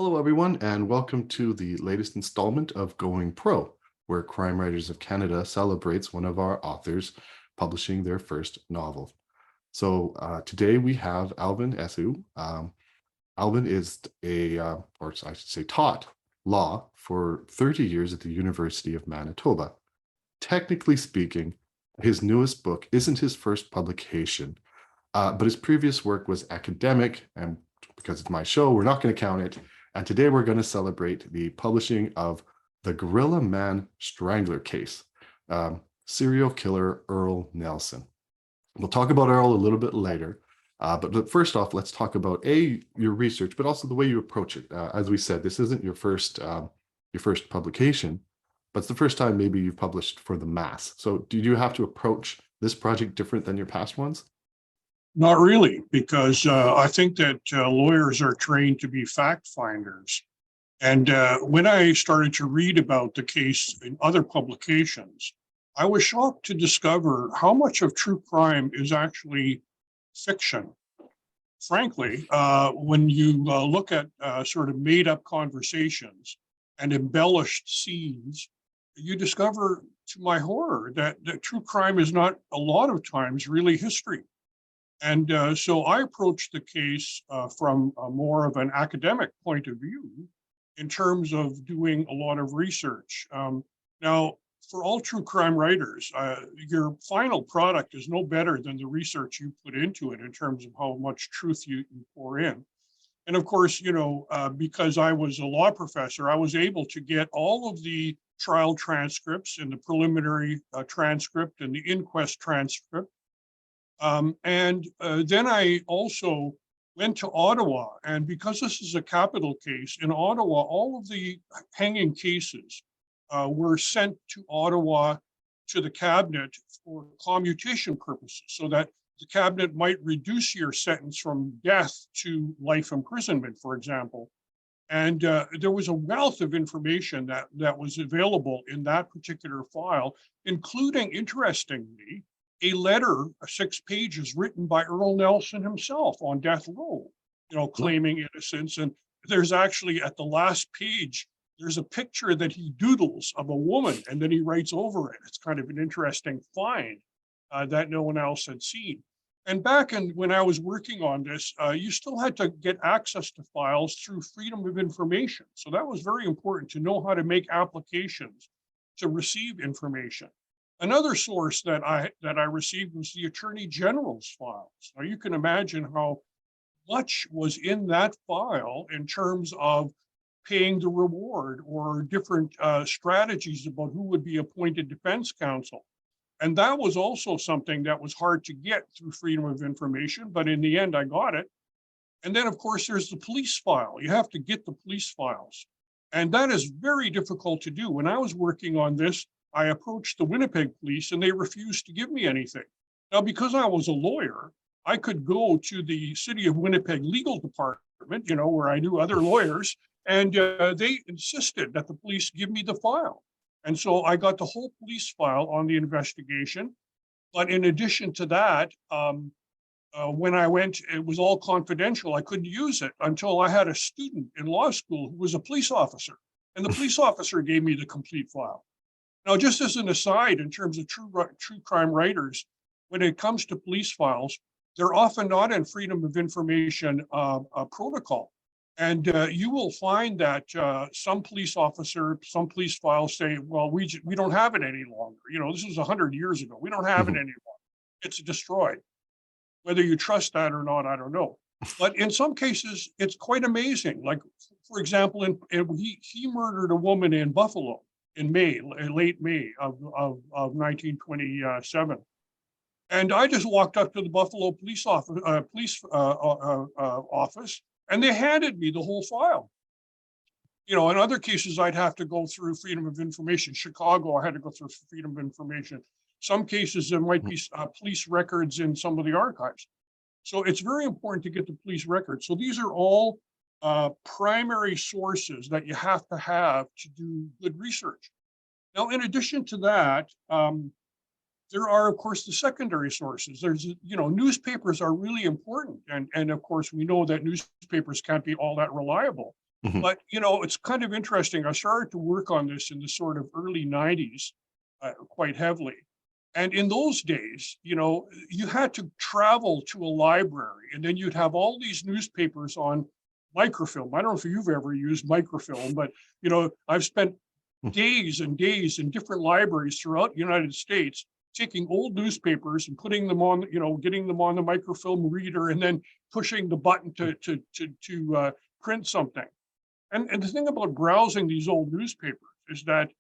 Hello, everyone, and welcome to the latest installment of Going Pro, where Crime Writers of Canada celebrates one of our authors publishing their first novel. So today we have Alvin A. Alvin is or I should say, taught law for 30 years at the University of Manitoba. Technically speaking, his newest book isn't his first publication, but his previous work was academic, and because it's my show, we're not going to count it. And today we're going to celebrate the publishing of The Gorilla Man Strangler Case, serial killer Earl Nelson. We'll talk about Earl a little bit later, but first off, let's talk about your research, but also the way you approach it. As we said, this isn't your first publication, but it's the first time maybe you've published for the mass. So did you have to approach this project different than your past ones? Not really, because I think that lawyers are trained to be fact finders. And when I started to read about the case in other publications, I was shocked to discover how much of true crime is actually fiction. Frankly, when you look at sort of made up conversations and embellished scenes, you discover, to my horror, that true crime is not a lot of times really history. And so I approached the case from more of an academic point of view in terms of doing a lot of research. Now, for all true crime writers, your final product is no better than the research you put into it in terms of how much truth you pour in. And of course, because I was a law professor, I was able to get all of the trial transcripts and the preliminary transcript and the inquest transcript. And then I also went to Ottawa, and because this is a capital case, in Ottawa, all of the hanging cases were sent to Ottawa to the cabinet for commutation purposes, so that the cabinet might reduce your sentence from death to life imprisonment, for example. And there was a wealth of information that was available in that particular file, including, interestingly, a letter, 6 pages, written by Earl Nelson himself on death row, claiming innocence. And there's actually, at the last page, there's a picture that he doodles of a woman, and then he writes over it. It's kind of an interesting find that no one else had seen. And back when I was working on this, you still had to get access to files through Freedom of Information. So that was very important, to know how to make applications to receive information. Another source that I received was the Attorney General's files. Now you can imagine how much was in that file in terms of paying the reward or different strategies about who would be appointed defense counsel. And that was also something that was hard to get through Freedom of Information, but in the end I got it. And then of course there's the police file. You have to get the police files. And that is very difficult to do. When I was working on this, I approached the Winnipeg police and they refused to give me anything. Now, because I was a lawyer, I could go to the City of Winnipeg Legal Department, where I knew other lawyers, and they insisted that the police give me the file. And so I got the whole police file on the investigation. But in addition to that, when I went, it was all confidential. I couldn't use it until I had a student in law school who was a police officer. And the police officer gave me the complete file. Now, just as an aside, in terms of true crime writers, when it comes to police files, they're often not in Freedom of Information protocol. And you will find that some police files say, well, we don't have it any longer. This was 100 years ago. We don't have it anymore. It's destroyed. Whether you trust that or not, I don't know. But in some cases, it's quite amazing. Like, for example, he murdered a woman in Buffalo in late May of 1927. And I just walked up to the Buffalo police office, and they handed me the whole file. In other cases, I'd have to go through Freedom of Information. Chicago, I had to go through Freedom of Information. Some cases, there might be police records in some of the archives. So it's very important to get the police records. So these are all primary sources that you have to do good research. Now, in addition to that, there are, of course, the secondary sources. There's, newspapers are really important. And of course, we know that newspapers can't be all that reliable. Mhm. But, you know, it's kind of interesting. I started to work on this in the sort of early 90s quite heavily. And in those days, you know, you had to travel to a library and then you'd have all these newspapers on microfilm. I don't know if you've ever used microfilm, but, you know, I've spent days and days in different libraries throughout the United States taking old newspapers and putting them on, you know, getting them on the microfilm reader and then pushing the button to print something. And the thing about browsing these old newspapers is that,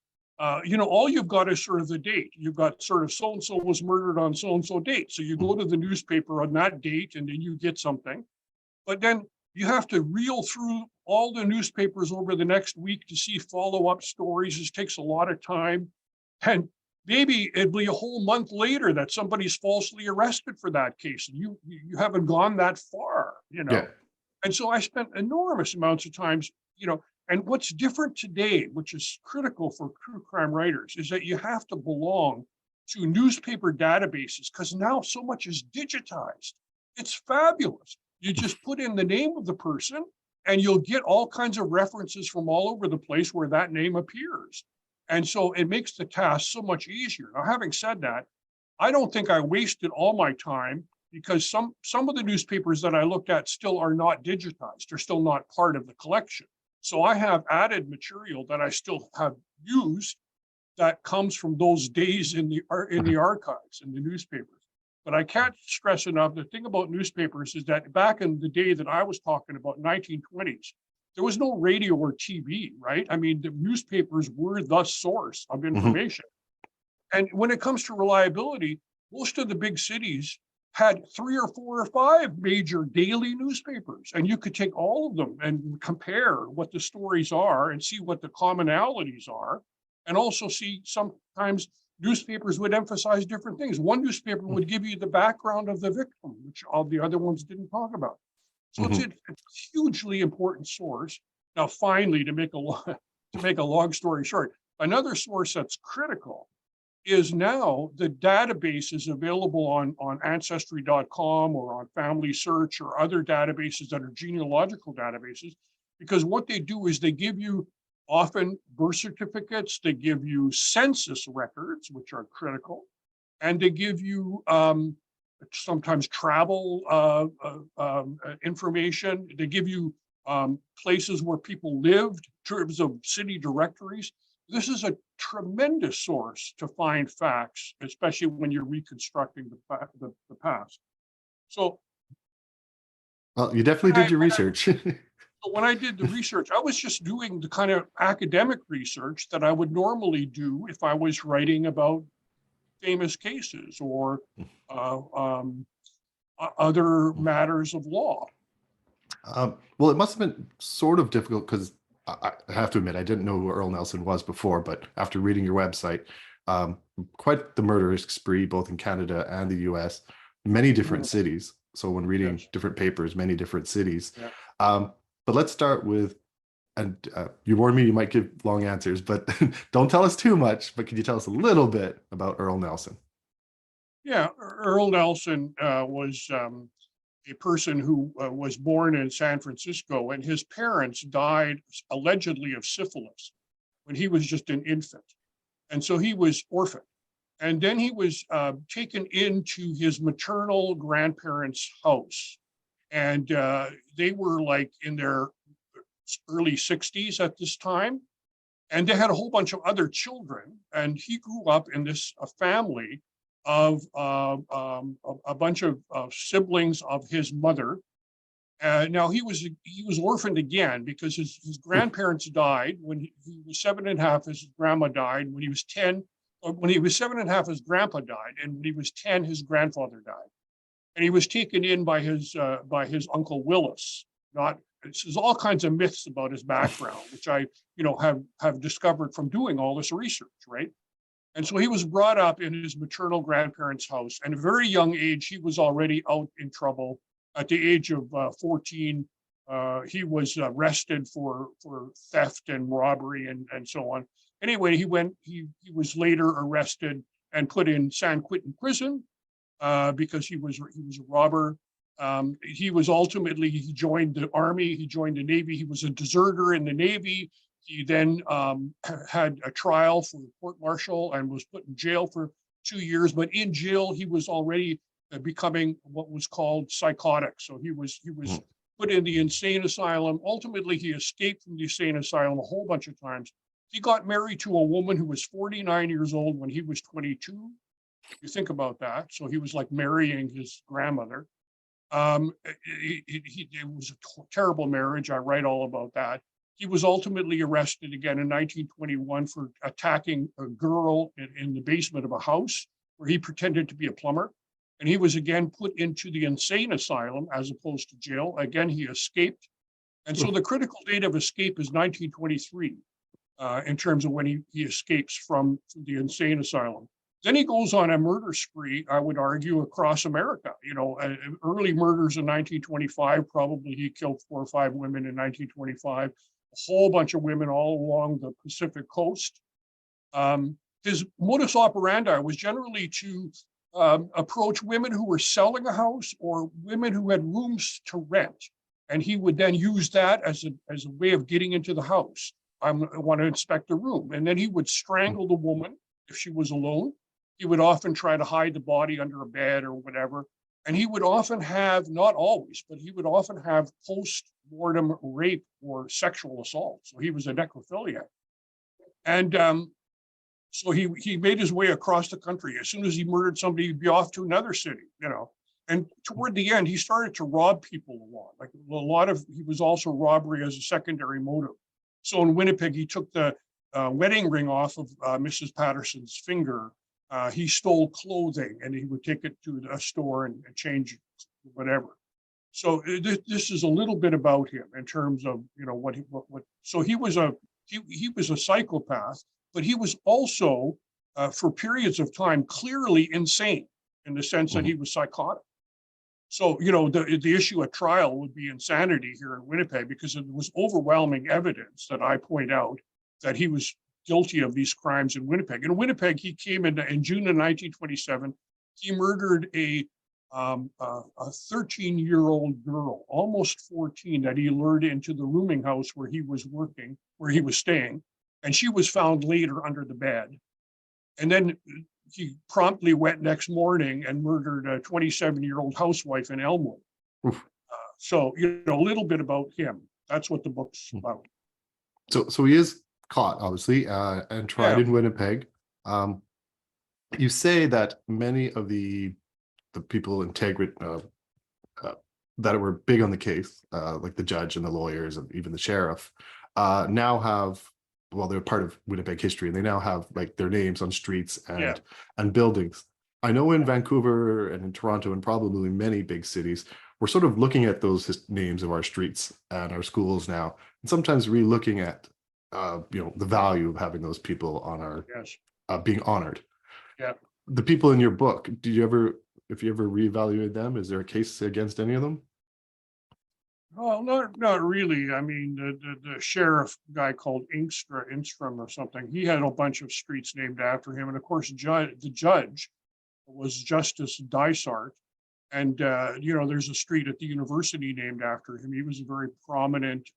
you know, all you've got is sort of the date. You've got sort of so-and-so was murdered on so-and-so date. So you go to the newspaper on that date and then you get something. But then you have to reel through all the newspapers over the next week to see follow-up stories. This takes a lot of time. And maybe it'll be a whole month later that somebody's falsely arrested for that case. And you haven't gone that far, you know. Yeah. And so I spent enormous amounts of times, you know, and what's different today, which is critical for true crime writers, is that you have to belong to newspaper databases because now so much is digitized. It's fabulous. You just put in the name of the person and you'll get all kinds of references from all over the place where that name appears. And so it makes the task so much easier. Now, having said that, I don't think I wasted all my time because some of the newspapers that I looked at still are not digitized. They're still not part of the collection. So I have added material that I still have used that comes from those days in the archives, in the newspapers. But I can't stress enough, the thing about newspapers is that back in the day that I was talking about, 1920s, there was no radio or TV, right? I mean, the newspapers were the source of information. And when it comes to reliability, most of the big cities had 3 or 4 or 5 major daily newspapers, and you could take all of them and compare what the stories are and see what the commonalities are, and also see sometimes newspapers would emphasize different things. One newspaper would give you the background of the victim, which all the other ones didn't talk about. So it's a hugely important source. Now, finally, to make a long story short, another source that's critical is now the database is available on ancestry.com or on Family Search or other databases that are genealogical databases, because what they do is they give you often birth certificates, they give you census records, which are critical, and they give you sometimes travel information. They give you places where people lived, in terms of city directories. This is a tremendous source to find facts, especially when you're reconstructing the past. So, well, you definitely did your research. when I did the research, I was just doing the kind of academic research that I would normally do if I was writing about famous cases or other matters of law. Well, it must have been sort of difficult because I have to admit, I didn't know who Earl Nelson was before, but after reading your website, quite the murderous spree, both in Canada and the US, many different cities. So when reading different papers, many different cities. But let's start with, and you warned me you might give long answers, but don't tell us too much, but could you tell us a little bit about Earl Nelson? Yeah, Earl Nelson was a person who was born in San Francisco, and his parents died allegedly of syphilis when he was just an infant. And so he was orphaned. And then he was taken into his maternal grandparents' house. And they were like in their early 60s at this time. And they had a whole bunch of other children. And he grew up in this family of a bunch of siblings of his mother. Now he was orphaned again because his grandparents died when he was 7.5. His grandma died when he was 10. When he was 7.5, his grandpa died, and when he was 10, his grandfather died. And he was taken in by his uncle Willis. There's all kinds of myths about his background, which I have discovered from doing all this research, right? And so he was brought up in his maternal grandparents' house. And at a very young age, he was already out in trouble. At the age of 14, he was arrested for theft and robbery and so on. Anyway, he was later arrested and put in San Quentin prison because he was a robber. He was ultimately, he joined the Army, he joined the Navy, he was a deserter in the Navy. He then had a trial for court-martial and was put in jail for 2 years, but in jail, he was already becoming what was called psychotic. So he was put in the insane asylum. Ultimately, he escaped from the insane asylum a whole bunch of times. He got married to a woman who was 49 years old when he was 22. You think about that. So he was like marrying his grandmother. It was a terrible marriage. I write all about that. He was ultimately arrested again in 1921 for attacking a girl in the basement of a house where he pretended to be a plumber. And he was again put into the insane asylum as opposed to jail. Again, he escaped. And so the critical date of escape is 1923 in terms of when he escapes from the insane asylum. Then he goes on a murder spree, I would argue, across America. You know, early murders in 1925, probably he killed 4 or 5 women in 1925, a whole bunch of women all along the Pacific coast. His modus operandi was generally to approach women who were selling a house or women who had rooms to rent. And he would then use that as a way of getting into the house. I want to inspect the room. And then he would strangle the woman if she was alone. He would often try to hide the body under a bed or whatever. And he would often have, not always, but he would often have post-mortem rape or sexual assault. So he was a necrophiliac. And so he made his way across the country. As soon as he murdered somebody, he'd be off to another city, you know. And toward the end, he started to rob people a lot. Like a lot of, he was also robbery as a secondary motive. So in Winnipeg, he took the wedding ring off of Mrs. Patterson's finger. He stole clothing and he would take it to a store and change whatever. So this is a little bit about him in terms of, you know, what. So he was a psychopath, but he was also for periods of time clearly insane in the sense that he was psychotic. So, you know, the issue at trial would be insanity here in Winnipeg because there was overwhelming evidence that I point out that he was guilty of these crimes in Winnipeg. In Winnipeg, he came in June of 1927. He murdered a 13-year-old girl, almost 14, that he lured into the rooming house where he was working, where he was staying, and she was found later under the bed. And then he promptly went next morning and murdered a 27-year-old housewife in Elmwood. So, you know, a little bit about him. That's what the book's about. So he is caught, obviously, and tried in Winnipeg. You say that many of the people that were big on the case, like the judge and the lawyers and even the sheriff, now have, well, they're part of Winnipeg history, and they now have like their names on streets and buildings. I know in Vancouver and in Toronto and probably many big cities, we're sort of looking at those names of our streets and our schools now, and sometimes re-looking at you know, the value of having those people on our being honored. The people in your book, if you ever reevaluate them, is there a case against any of them? Well, not really. I mean, the sheriff guy called Ingstrom or something, he had a bunch of streets named after him. And of course, the judge was Justice Dysart. And, you know, there's a street at the university named after him. He was a very prominent,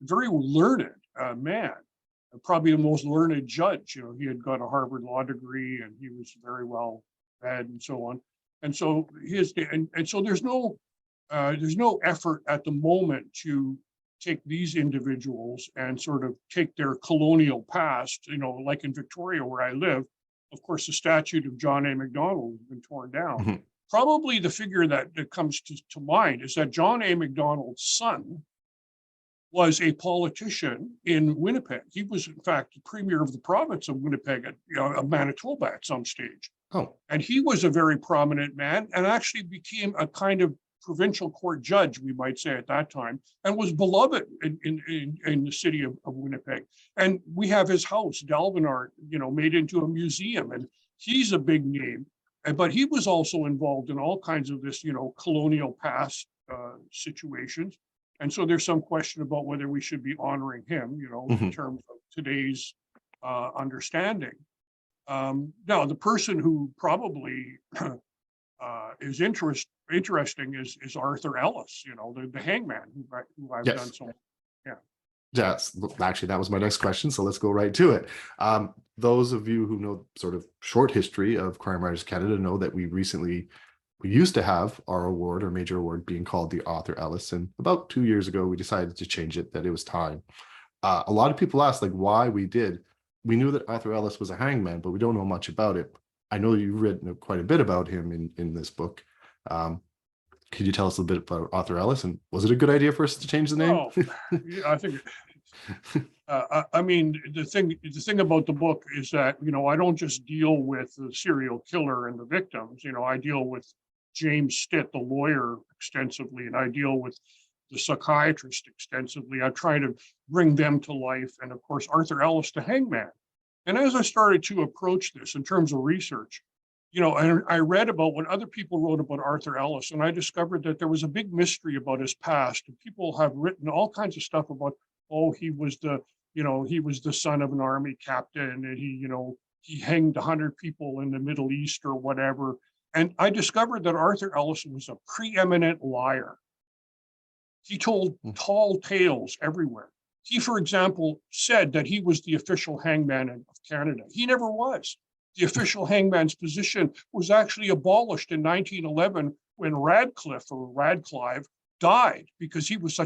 very learned man, probably the most learned judge. You know, he had got a Harvard law degree and he was very well read and so on. And so so there's no effort at the moment to take these individuals and sort of take their colonial past, you know, like in Victoria where I live. Of course, the statue of John A. Macdonald has been torn down. Probably the figure that comes to mind is that John A. Macdonald's son was a politician in Winnipeg. He was, in fact, the premier of the province of Winnipeg, of Manitoba at some stage. And he was a very prominent man and actually became a kind of provincial court judge, we might say at that time, and was beloved in the city of Winnipeg. And we have his house, Dalvenart, you know, made into a museum, and he's a big name. But he was also involved in all kinds of this, you know, colonial past situations. And so there's some question about whether we should be honoring him, you know, in terms of today's understanding. Now, the person who probably is interesting is Arthur Ellis, the hangman who I've done Yes. so. Yeah. Yes, actually, that was my next question. So let's go right to it. Those of you who know sort of short history of Crime Writers Canada know that we used to have our award, or major award, being called the Arthur Ellis. And about 2 years ago, we decided to change it, that it was time. A lot of people ask, like, why we did. We knew that Arthur Ellis was a hangman, but we don't know much about it. I know you've written quite a bit about him in this book. Could you tell us a bit about Arthur Ellis, and was it a good idea for us to change the name? Well, yeah, I think. I mean, the thing about the book is that I don't just deal with the serial killer and the victims. I deal with James Stitt, the lawyer, extensively, and I deal with the psychiatrist extensively. I try to bring them to life, and of course, Arthur Ellis, the hangman. And as I started to approach this in terms of research, and I read about what other people wrote about Arthur Ellis, and I discovered that there was a big mystery about his past. And people have written all kinds of stuff about, oh, he was the son of an army captain, and he hanged 100 people in the Middle East or whatever. And I discovered that Arthur Ellis was a preeminent liar. He told tall tales everywhere. He, for example, said that he was the official hangman of Canada. He never was. The official hangman's position was actually abolished in 1911 when Radcliffe died, because he was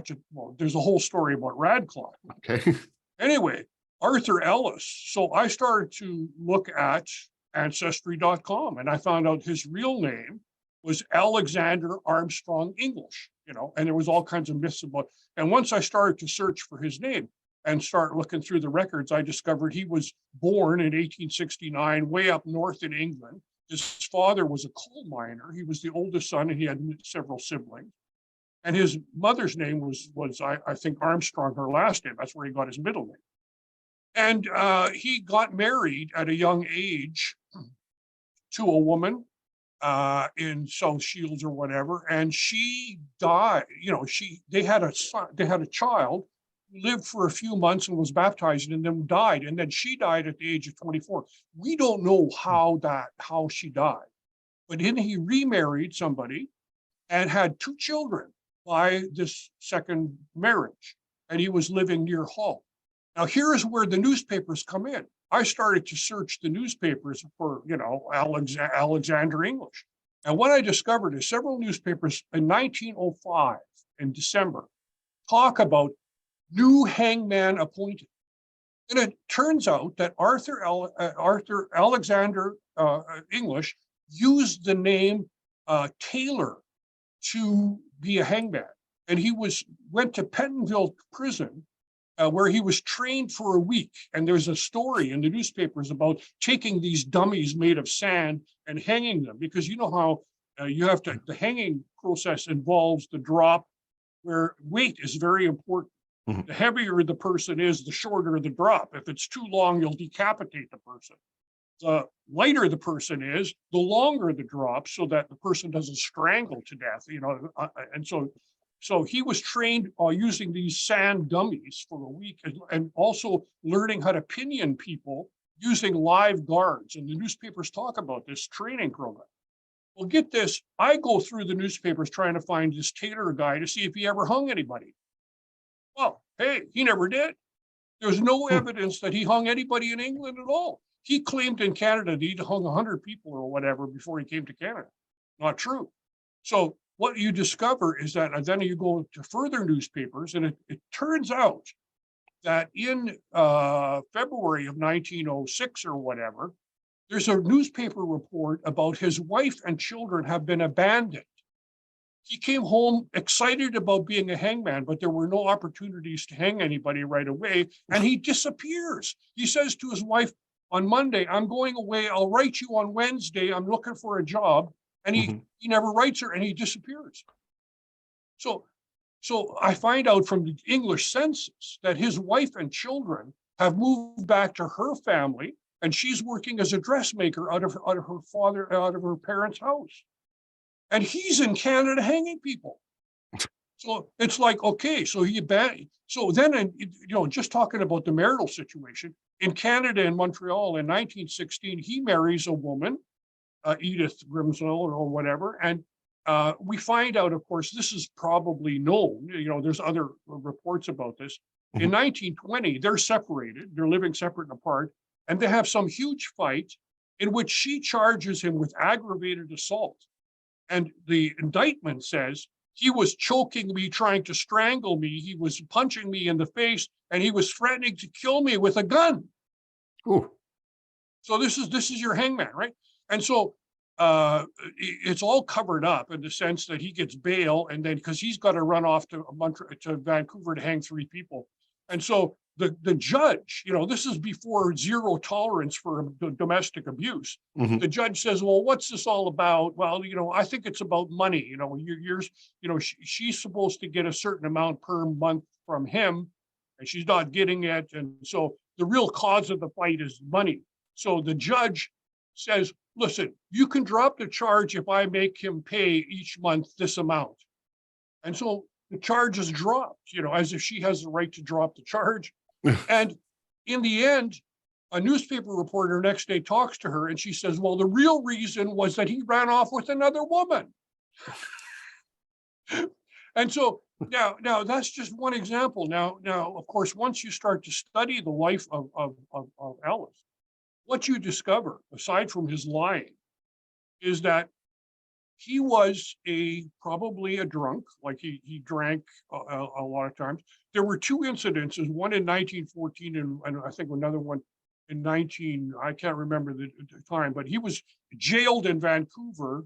there's a whole story about Radcliffe. Okay. Anyway, Arthur Ellis. So I started to look at Ancestry.com, and I found out his real name was Alexander Armstrong English, and there was all kinds of myths about. And once I started to search for his name and start looking through the records, I discovered he was born in 1869, way up north in England. His father was a coal miner. He was the oldest son, and he had several siblings. And his mother's name was I think Armstrong, her last name. That's where he got his middle name. And he got married at a young age to a woman in South Shields or whatever, and she died. They had a child, lived for a few months and was baptized, and then died. And then she died at the age of 24. We don't know how she died, but then he remarried somebody and had 2 children by this second marriage, and he was living near Hull. Now, here's where the newspapers come in. I started to search the newspapers for, Alexander English. And what I discovered is several newspapers in 1905, in December, talk about new hangman appointed. And it turns out that Arthur Alexander English used the name Taylor to be a hangman. And he went to Pentonville prison, where he was trained for a week. And there's a story in the newspapers about taking these dummies made of sand and hanging them, because you know how the hanging process involves the drop, where weight is very important. Mhm. The heavier the person is, the shorter the drop. If it's too long, you'll decapitate the person. The lighter the person is, the longer the drop, so that the person doesn't strangle to death, and so he was trained using these sand dummies for a week, and also learning how to pinion people using live guards. And the newspapers talk about this training program. Well, get this, I go through the newspapers trying to find this Taylor guy to see if he ever hung anybody. Well, hey, he never did. There's no evidence that he hung anybody in England at all. He claimed in Canada that he'd hung 100 people or whatever before he came to Canada. Not true. So what you discover is that, and then you go to further newspapers, and it turns out that in February of 1906 or whatever, there's a newspaper report about his wife and children have been abandoned. He came home excited about being a hangman, but there were no opportunities to hang anybody right away, and he disappears. He says to his wife, on Monday, I'm going away. I'll write you on Wednesday. I'm looking for a job. And he never writes her, and he disappears. So I find out from the English census that his wife and children have moved back to her family, and she's working as a dressmaker out of her parents' house. And he's in Canada hanging people. So it's like, okay, so then, just talking about the marital situation in Canada, in Montreal in 1916, he marries a woman, Edith Grimswell or whatever, and we find out, of course, this is probably known, there's other reports about this. In 1920, they're separated, they're living separate and apart, and they have some huge fight in which she charges him with aggravated assault. And the indictment says he was choking me, trying to strangle me, he was punching me in the face, and he was threatening to kill me with a gun. Ooh. So this is your hangman, right? And so it's all covered up in the sense that he gets bail, and then because he's got to run off to Vancouver to hang 3 people. And so the judge, this is before zero tolerance for domestic abuse. The judge says, well, what's this all about? Well, I think it's about money. She's supposed to get a certain amount per month from him, and she's not getting it. And so the real cause of the fight is money. So the judge says, listen, you can drop the charge if I make him pay each month this amount. And so the charge is dropped, as if she has the right to drop the charge. And in the end, a newspaper reporter next day talks to her and she says, well, the real reason was that he ran off with another woman. And so now that's just one example. Now, of course, once you start to study the life of Ellis, what you discover, aside from his lying, is that he was probably a drunk, like he drank a lot of times. There were 2 incidences, one in 1914 and I think another one in I can't remember the time, but he was jailed in Vancouver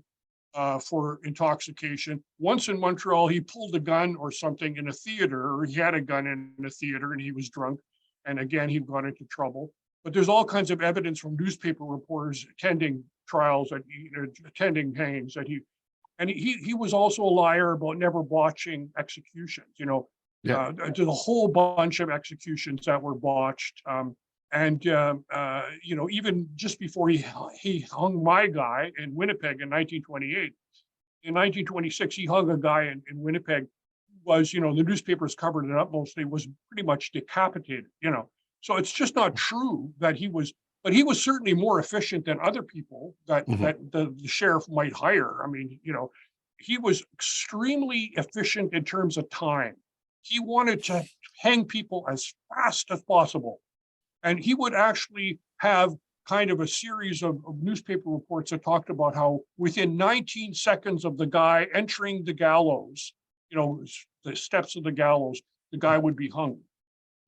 for intoxication. Once in Montreal, he pulled a gun or something in a theater, or he had a gun in a theater and he was drunk. And again, he got into trouble. But there's all kinds of evidence from newspaper reporters attending trials, attending hangings, that he was also a liar about never watching executions. There's a whole bunch of executions that were botched. Even just before he hung my guy in Winnipeg in 1928, in 1926, he hung a guy in Winnipeg, was, the newspapers covered it up mostly, was pretty much decapitated, So it's just not true that but he was certainly more efficient than other people that the sheriff might hire. I mean, he was extremely efficient in terms of time. He wanted to hang people as fast as possible. And he would actually have kind of a series of newspaper reports that talked about how within 19 seconds of the guy entering the gallows, the steps of the gallows, the guy would be hung.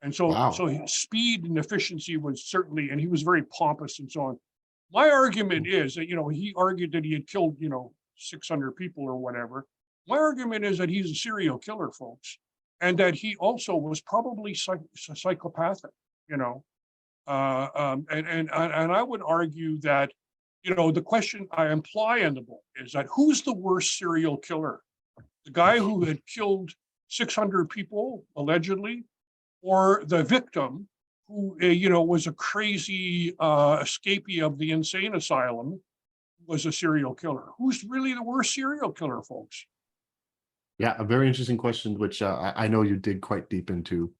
And so, Wow. so his speed and efficiency was certainly, and he was very pompous and so on. My argument is that, he argued that he had killed, 600 people or whatever. My argument is that he's a serial killer, folks, and that he also was probably psychopathic, and I would argue that, the question I imply in the book is that who's the worst serial killer? The guy who had killed 600 people, allegedly, or the victim who, was a crazy escapee of the insane asylum, was a serial killer? Who's really the worst serial killer, folks? Yeah, a very interesting question, which I know you dig quite deep into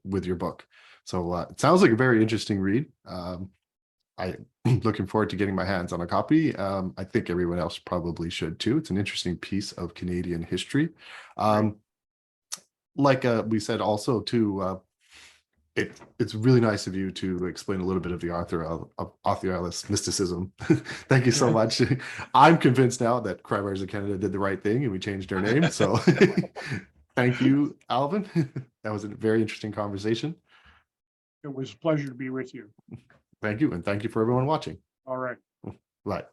with your book. So it sounds like a very interesting read. I'm looking forward to getting my hands on a copy. I think everyone else probably should too. It's an interesting piece of Canadian history. Like we said also too, it's really nice of you to explain a little bit of the Arthur Ellis mysticism. Thank you so much. I'm convinced now that Crime Writers of Canada did the right thing and we changed our name. So thank you, Alvin. That was a very interesting conversation. It was a pleasure to be with you. Thank you. And thank you for everyone watching. All right. Bye.